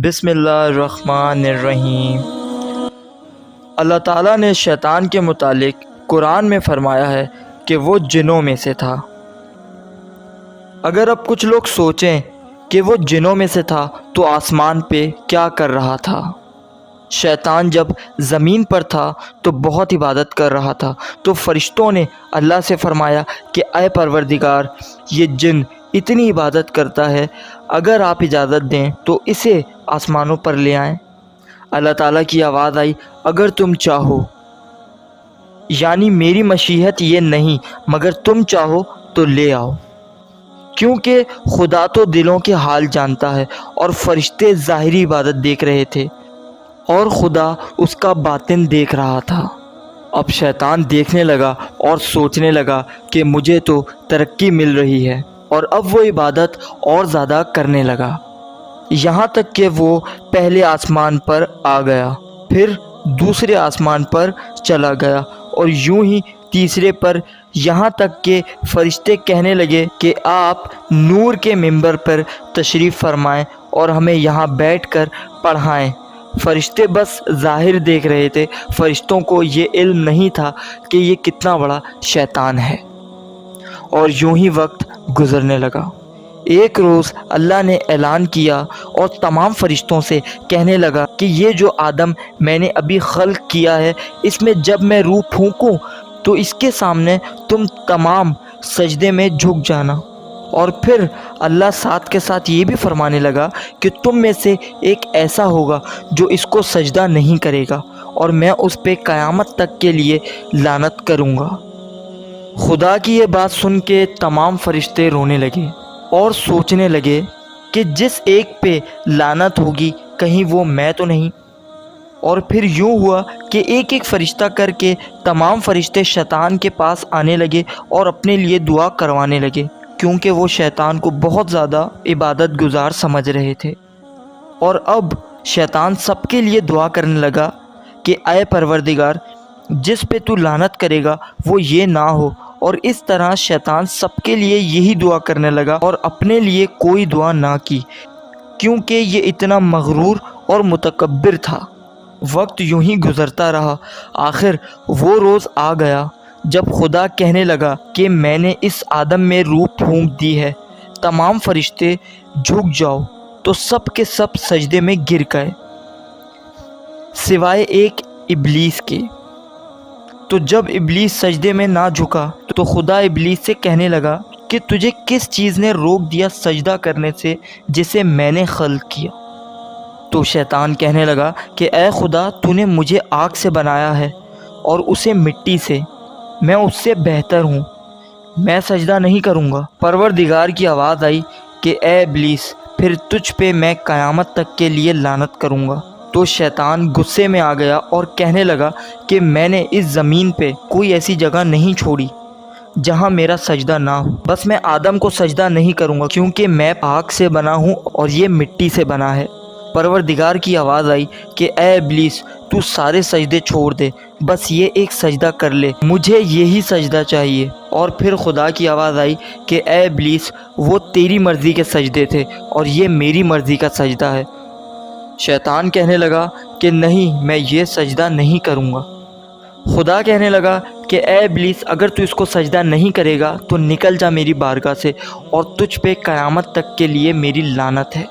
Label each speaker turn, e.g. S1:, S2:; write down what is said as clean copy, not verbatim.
S1: بسم اللہ الرحمن الرحیم۔ اللہ تعالیٰ نے شیطان کے متعلق قرآن میں فرمایا ہے کہ وہ جنوں میں سے تھا۔ اگر اب کچھ لوگ سوچیں کہ وہ جنوں میں سے تھا تو آسمان پہ کیا کر رہا تھا؟ شیطان جب زمین پر تھا تو بہت عبادت کر رہا تھا، تو فرشتوں نے اللہ سے فرمایا کہ اے پروردگار، یہ جن اتنی عبادت کرتا ہے، اگر آپ اجازت دیں تو اسے آسمانوں پر لے آئیں۔ اللہ تعالیٰ کی آواز آئی، اگر تم چاہو، یعنی میری مشیت یہ نہیں مگر تم چاہو تو لے آؤ، کیونکہ خدا تو دلوں کے حال جانتا ہے، اور فرشتے ظاہری عبادت دیکھ رہے تھے اور خدا اس کا باطن دیکھ رہا تھا۔ اب شیطان دیکھنے لگا اور سوچنے لگا کہ مجھے تو ترقی مل رہی ہے، اور اب وہ عبادت اور زیادہ کرنے لگا، یہاں تک کہ وہ پہلے آسمان پر آ گیا، پھر دوسرے آسمان پر چلا گیا، اور یوں ہی تیسرے پر، یہاں تک کہ فرشتے کہنے لگے کہ آپ نور کے ممبر پر تشریف فرمائیں اور ہمیں یہاں بیٹھ کر پڑھائیں۔ فرشتے بس ظاہر دیکھ رہے تھے، فرشتوں کو یہ علم نہیں تھا کہ یہ کتنا بڑا شیطان ہے۔ اور یوں ہی وقت گزرنے لگا۔ ایک روز اللہ نے اعلان کیا اور تمام فرشتوں سے کہنے لگا کہ یہ جو آدم میں نے ابھی خلق کیا ہے، اس میں جب میں روح پھونکوں تو اس کے سامنے تم تمام سجدے میں جھک جانا۔ اور پھر اللہ ساتھ کے ساتھ یہ بھی فرمانے لگا کہ تم میں سے ایک ایسا ہوگا جو اس کو سجدہ نہیں کرے گا، اور میں اس پہ قیامت تک کے لیے لعنت کروں گا۔ خدا کی یہ بات سن کے تمام فرشتے رونے لگے اور سوچنے لگے کہ جس ایک پہ لعنت ہوگی کہیں وہ میں تو نہیں۔ اور پھر یوں ہوا کہ ایک ایک فرشتہ کر کے تمام فرشتے شیطان کے پاس آنے لگے اور اپنے لیے دعا کروانے لگے، کیونکہ وہ شیطان کو بہت زیادہ عبادت گزار سمجھ رہے تھے۔ اور اب شیطان سب کے لیے دعا کرنے لگا کہ اے پروردگار، جس پہ تو لعنت کرے گا وہ یہ نہ ہو، اور اس طرح شیطان سب کے لیے یہی دعا کرنے لگا اور اپنے لیے کوئی دعا نہ کی، کیونکہ یہ اتنا مغرور اور متکبر تھا۔ وقت یوں ہی گزرتا رہا، آخر وہ روز آ گیا جب خدا کہنے لگا کہ میں نے اس آدم میں روح پھونک دی ہے، تمام فرشتے جھک جاؤ، تو سب کے سب سجدے میں گر گئے سوائے ایک ابلیس کے۔ تو جب ابلیس سجدے میں نہ جھکا تو خدا ابلیس سے کہنے لگا کہ تجھے کس چیز نے روک دیا سجدہ کرنے سے جسے میں نے خلق کیا؟ تو شیطان کہنے لگا کہ اے خدا، تو نے مجھے آگ سے بنایا ہے اور اسے مٹی سے، میں اس سے بہتر ہوں، میں سجدہ نہیں کروں گا۔ پروردگار کی آواز آئی کہ اے ابلیس، پھر تجھ پہ میں قیامت تک کے لیے لعنت کروں گا۔ تو شیطان غصے میں آ گیا اور کہنے لگا کہ میں نے اس زمین پہ کوئی ایسی جگہ نہیں چھوڑی جہاں میرا سجدہ نہ ہو، بس میں آدم کو سجدہ نہیں کروں گا، کیونکہ میں آگ سے بنا ہوں اور یہ مٹی سے بنا ہے۔ پروردگار کی آواز آئی کہ اے ابلیس، تو سارے سجدے چھوڑ دے، بس یہ ایک سجدہ کر لے، مجھے یہی سجدہ چاہیے۔ اور پھر خدا کی آواز آئی کہ اے ابلیس، وہ تیری مرضی کے سجدے تھے اور یہ میری مرضی کا سجدہ ہے۔ شیطان کہنے لگا کہ نہیں، میں یہ سجدہ نہیں کروں گا۔ خدا کہنے لگا کہ اے ابلیس، اگر تو اس کو سجدہ نہیں کرے گا تو نکل جا میری بارگاہ سے، اور تجھ پہ قیامت تک کے لیے میری لعنت ہے۔